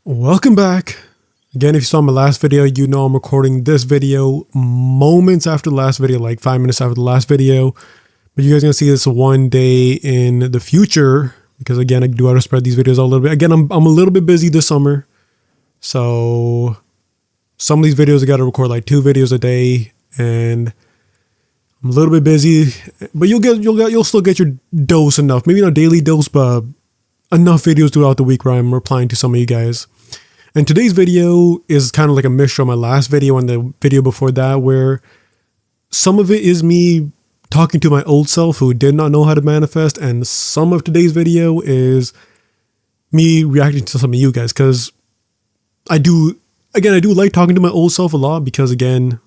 Welcome back. Again, if you saw my last video, you know I'm recording this video moments after the last video, like 5 minutes after the last video. But you guys are going to see this one day in the future because, again, I do have to spread these videos out a little bit. Again, I'm a little bit busy this summer. So some of these videos I got to record like 2 videos a day, and I'm a little bit busy, but you'll still get your dose enough. Maybe not daily dose, but enough videos throughout the week where I'm replying to some of you guys. And today's video is kind of like a mixture of my last video and the video before that, where some of it is me talking to my old self who did not know how to manifest, and some of today's video is me reacting to some of you guys, because I do like talking to my old self a lot, because again,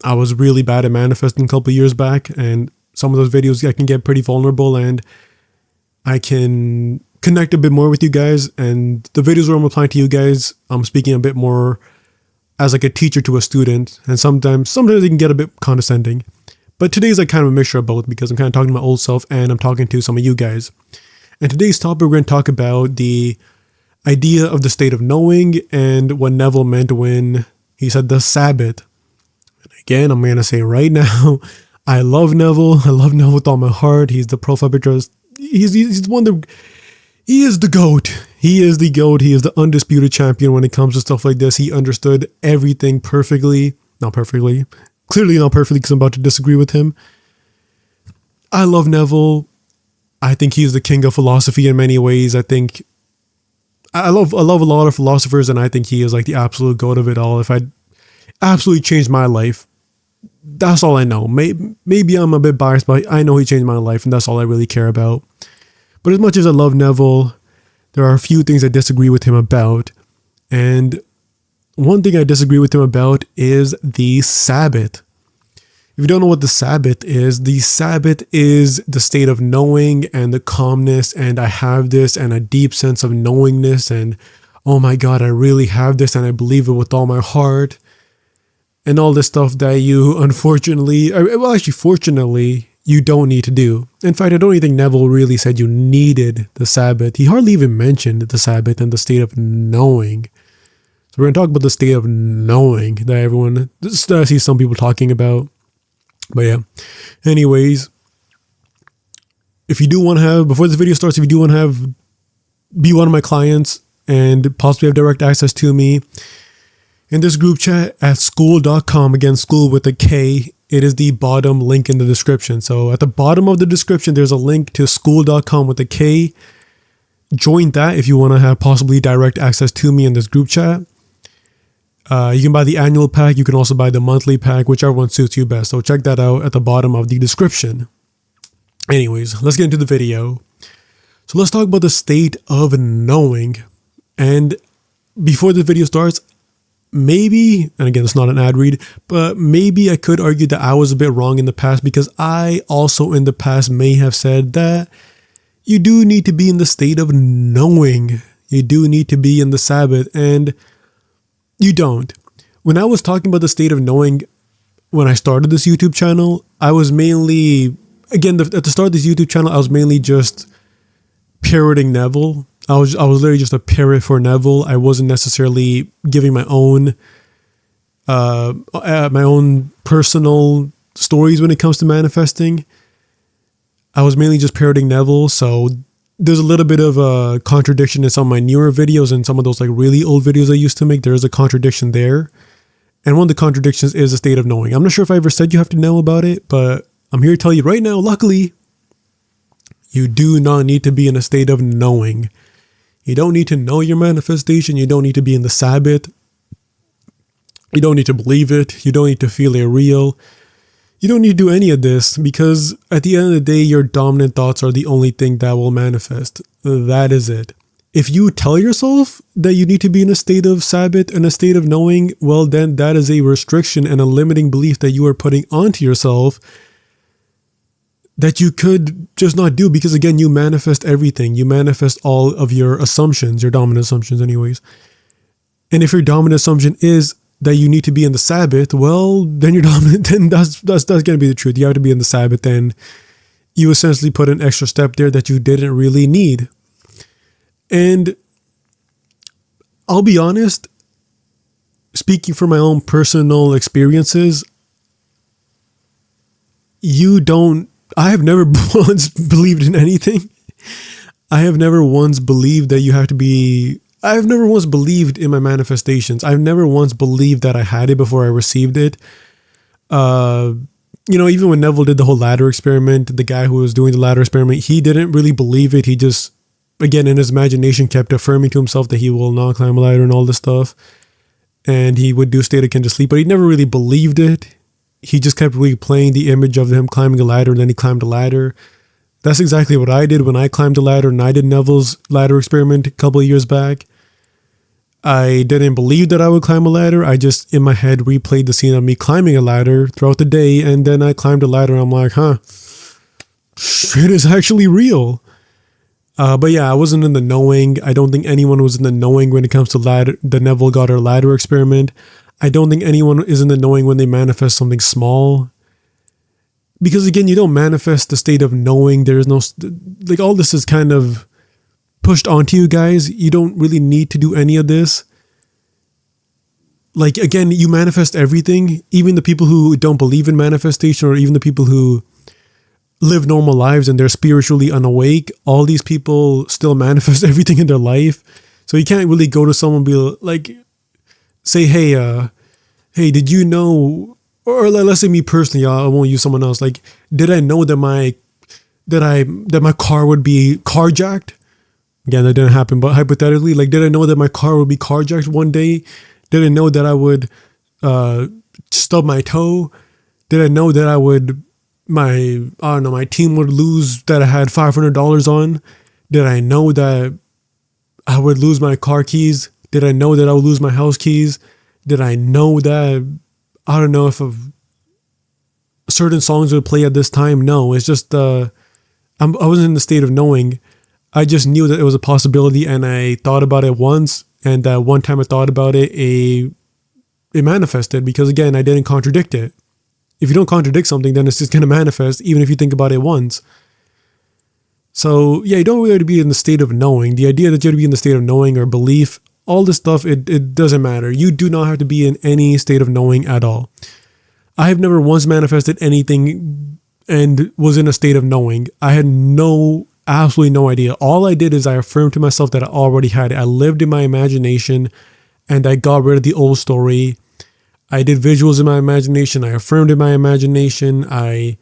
I was really bad at manifesting a couple of years back, and some of those videos I can get pretty vulnerable and I can connect a bit more with you guys. And the videos where I'm replying to you guys, I'm speaking a bit more as like a teacher to a student, and sometimes it can get a bit condescending. But today's like kind of a mixture of both, because I'm kind of talking to my old self and I'm talking to some of you guys. And today's topic, we're going to talk about the idea of the state of knowing and what Neville meant when he said the Sabbath. And again, I'm going to say right now, I love Neville. I love Neville with all my heart. He's the profile picture. He's one of the, he is the GOAT. He is the GOAT. He is the undisputed champion when it comes to stuff like this. He understood everything perfectly. Not perfectly. Clearly not perfectly, because I'm about to disagree with him. I love Neville. I think he's the king of philosophy in many ways. I love a lot of philosophers, and I think he is like the absolute GOAT of it all. If I absolutely changed my life, that's all I know. Maybe I'm a bit biased, but I know he changed my life, and that's all I really care about. But as much as I love Neville, there are a few things I disagree with him about. And one thing I disagree with him about is the Sabbath. If you don't know what the Sabbath is the state of knowing and the calmness, and I have this, and a deep sense of knowingness, and oh my God, I really have this, and I believe it with all my heart. And all this stuff that you fortunately, you don't need to do. In fact, I don't even think Neville really said you needed the Sabbath. He hardly even mentioned the Sabbath and the state of knowing. So we're going to talk about the state of knowing that I see some people talking about. But yeah, anyways, if you do want to have, before this video starts, if you do want to be one of my clients and possibly have direct access to me, in this group chat at school.com, again, school with a K, it is the bottom link in the description. So at the bottom of the description, there's a link to school.com with a K. Join that if you want to have possibly direct access to me in this group chat. You can buy the annual pack. You can also buy the monthly pack, whichever one suits you best. So check that out at the bottom of the description. Anyways, let's get into the video. So let's talk about the state of knowing. And before the video starts, maybe, and again, it's not an ad read, but maybe I could argue that I was a bit wrong in the past, because I also in the past may have said that you do need to be in the state of knowing. You do need to be in the Sabbath, and you don't. When I was talking about the state of knowing, when I started this YouTube channel, I was mainly, again, at the start of this YouTube channel, I was mainly just parroting Neville. I was literally just a parrot for Neville. I wasn't necessarily giving my own personal stories when it comes to manifesting. I was mainly just parroting Neville. So there's a little bit of a contradiction in some of my newer videos and some of those like really old videos I used to make. There is a contradiction there. And one of the contradictions is the state of knowing. I'm not sure if I ever said you have to know about it, but I'm here to tell you right now, luckily, you do not need to be in a state of knowing. You don't need to know your manifestation. You don't need to be in the Sabbath. You don't need to believe it. You don't need to feel it real. You don't need to do any of this, because at the end of the day, your dominant thoughts are the only thing that will manifest. That is it. If you tell yourself that you need to be in a state of Sabbath and a state of knowing, well, then that is a restriction and a limiting belief that you are putting onto yourself that you could just not do, because again, you manifest everything. You manifest all of your assumptions, your dominant assumptions anyways. And if your dominant assumption is that you need to be in the Sabbath, well, then you're dominant, then that's going to be the truth. You have to be in the Sabbath, and you essentially put an extra step there that you didn't really need. And I'll be honest, speaking from my own personal experiences, I have never once believed in anything. I have never once believed that you have to be, I've never once believed in my manifestations. I've never once believed that I had it before I received it. Even when Neville did the whole ladder experiment, the guy who was doing the ladder experiment, he didn't really believe it. He just, again, in his imagination, kept affirming to himself that he will not climb a ladder and all this stuff. And he would do state akin to sleep, but he never really believed it. He just kept replaying the image of him climbing a ladder, and then he climbed a ladder. That's exactly what I did when I climbed a ladder, and I did Neville's ladder experiment a couple of years back. I didn't believe that I would climb a ladder. I just, in my head, replayed the scene of me climbing a ladder throughout the day, and then I climbed a ladder, and I'm like, shit is actually real. But yeah, I wasn't in the knowing. I don't think anyone was in the knowing when it comes to the Neville Goddard ladder experiment. I don't think anyone is in the knowing when they manifest something small. Because again, you don't manifest the state of knowing. There's no, like, all this is kind of pushed onto you guys. You don't really need to do any of this. Like, again, you manifest everything. Even the people who don't believe in manifestation, or even the people who live normal lives and they're spiritually unawake, all these people still manifest everything in their life. So you can't really go to someone and be like, say, hey, did you know, or let's say me personally, I won't use someone else. Like, did I know that my car would be carjacked? Again, that didn't happen, but hypothetically, like, did I know that my car would be carjacked one day? Did I know that I would stub my toe? Did I know that my team would lose, that I had $500 on? Did I know that I would lose my car keys? Did I know that I would lose my house keys? Did I know that, I don't know if certain songs would play at this time? No, it's just, I wasn't in the state of knowing. I just knew that it was a possibility, and I thought about it once, and that one time I thought about it, it manifested, because again, I didn't contradict it. If you don't contradict something, then it's just going to manifest, even if you think about it once. So yeah, you don't really have to be in the state of knowing. The idea that you have to be in the state of knowing or belief, all this stuff, it doesn't matter. You do not have to be in any state of knowing at all. I have never once manifested anything and was in a state of knowing. I had absolutely no idea. All I did is I affirmed to myself that I already had it. I lived in my imagination, and I got rid of the old story. I did visuals in my imagination. I affirmed in my imagination. I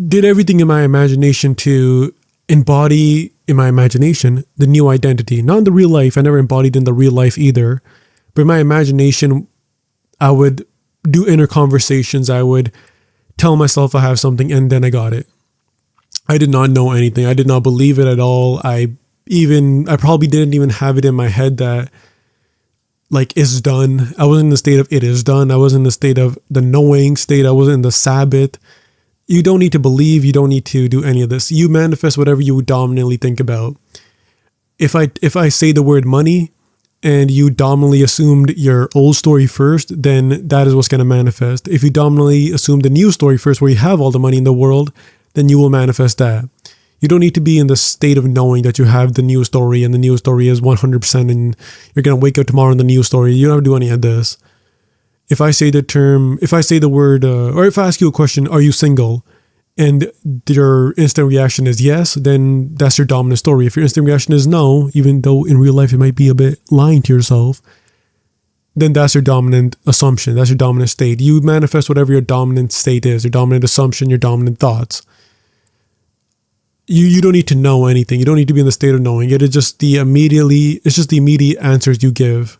did everything in my imagination to embody in my imagination the new identity. Not in the real life. I never embodied in the real life either. But in my imagination, I would do inner conversations. I would tell myself I have something, and then I got it. I did not know anything. I did not believe it at all. I probably didn't even have it in my head that, like, it's done. I wasn't in the state of it is done. I was in the state of the knowing state. I wasn't in the Sabbath. You don't need to believe. You don't need to do any of this. You manifest whatever you dominantly think about. If I say the word money and you dominantly assumed your old story first, then that is what's going to manifest. If you dominantly assume the new story first, where you have all the money in the world, then you will manifest that. You don't need to be in the state of knowing that you have the new story, and the new story is 100%, and you're going to wake up tomorrow in the new story. You don't have to do any of this. If I say the word, or if I ask you a question, are you single? And your instant reaction is yes, then that's your dominant story. If your instant reaction is no, even though in real life it might be a bit lying to yourself, then that's your dominant assumption. That's your dominant state. You manifest whatever your dominant state is, your dominant assumption, your dominant thoughts. You don't need to know anything. You don't need to be in the state of knowing. It's just the immediate answers you give.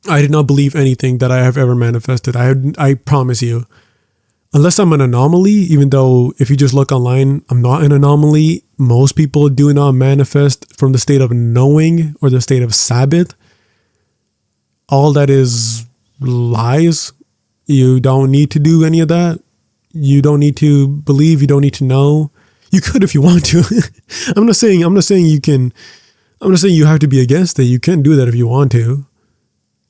I did not believe anything that I have ever manifested. I promise you. Unless I'm an anomaly, even though if you just look online, I'm not an anomaly. Most people do not manifest from the state of knowing or the state of Sabbath. All that is lies. You don't need to do any of that. You don't need to believe. You don't need to know. You could if you want to. I'm not saying you can. I'm not saying you have to be against it. You can do that if you want to.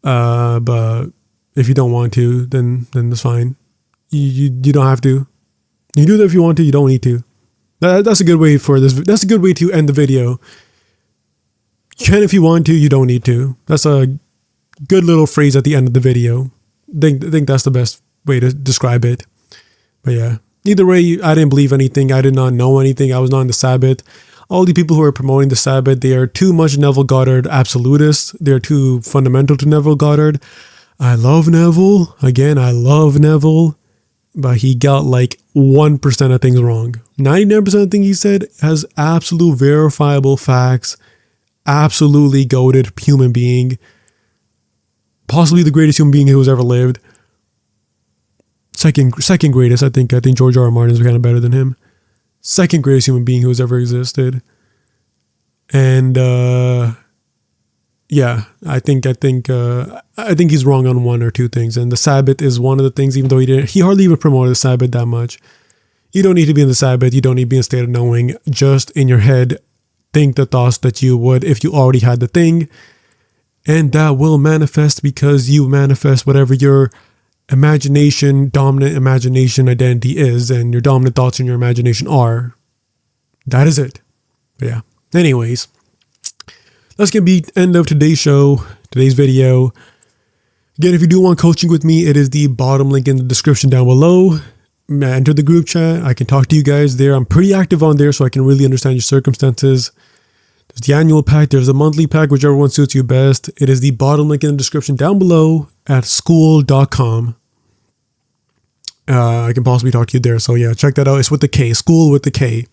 But if you don't want to, then that's fine. You don't have to. You do that if you want to. You don't need to. That's a good way for this. That's a good way to end the video. You can if you want to, you don't need to. That's a good little phrase at the end of the video. I think that's the best way to describe it. But yeah, either way, I didn't believe anything. I did not know anything. I was not in the Sabbath. All the people who are promoting the Sabbath, they are too much Neville Goddard absolutists. They're too fundamental to Neville Goddard. I love Neville. Again, I love Neville. But he got like 1% of things wrong. 99% of things he said has absolute verifiable facts. Absolutely goated human being. Possibly the greatest human being who's ever lived. Second greatest, I think George R. R. Martin is kind of better than him. Second greatest human being who's ever existed. And yeah, I think he's wrong on one or two things. And the Sabbath is one of the things, even though he hardly even promoted the Sabbath that much. You don't need to be in the Sabbath. You don't need to be in a state of knowing. Just in your head, think the thoughts that you would if you already had the thing. And that will manifest because you manifest whatever your dominant imagination identity is, and your dominant thoughts in your imagination are. That is it. But yeah. Anyways, that's going to be the end of today's video. Again, if you do want coaching with me, it is the bottom link in the description down below. Enter the group chat. I can talk to you guys there. I'm pretty active on there, so I can really understand your circumstances. There's the annual pack. There's the monthly pack, whichever one suits you best. It is the bottom link in the description down below at school.com. I can possibly talk to you there. So yeah, check that out. It's with the K. School with the K.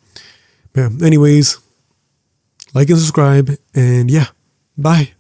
Yeah. Anyways, like and subscribe. And yeah, bye.